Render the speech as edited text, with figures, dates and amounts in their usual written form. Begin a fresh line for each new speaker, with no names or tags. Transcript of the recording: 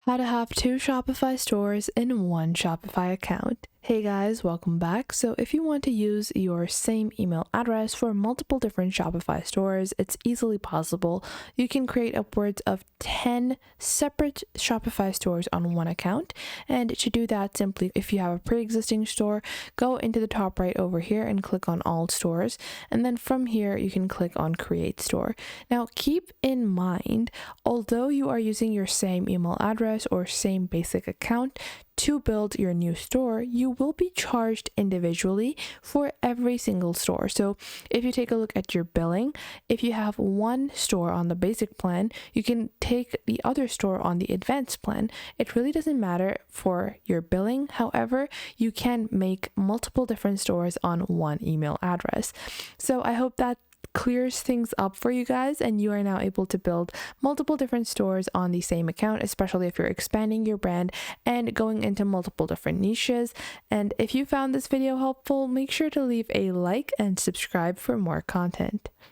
How to have two Shopify stores in one Shopify account. Hey guys, welcome back. So if you want to use your same email address for multiple different Shopify stores, it's easily possible. You can create upwards of 10 separate Shopify stores on one account. And to do that, simply, if you have a pre-existing store, go into the top right over here and click on all stores. And then from here, you can click on create store. Now keep in mind, although you are using your same email address or same basic account to build your new store, you will be charged individually for every single store. So if you take a look at your billing, if you have one store on the basic plan, you can take the other store on the advanced plan. It really doesn't matter for your billing. However, you can make multiple different stores on one email address. So I hope that clears things up for you guys and you are now able to build multiple different stores on the same account, especially if you're expanding your brand and going into multiple different niches. And if you found this video helpful, make sure to leave a like and subscribe for more content.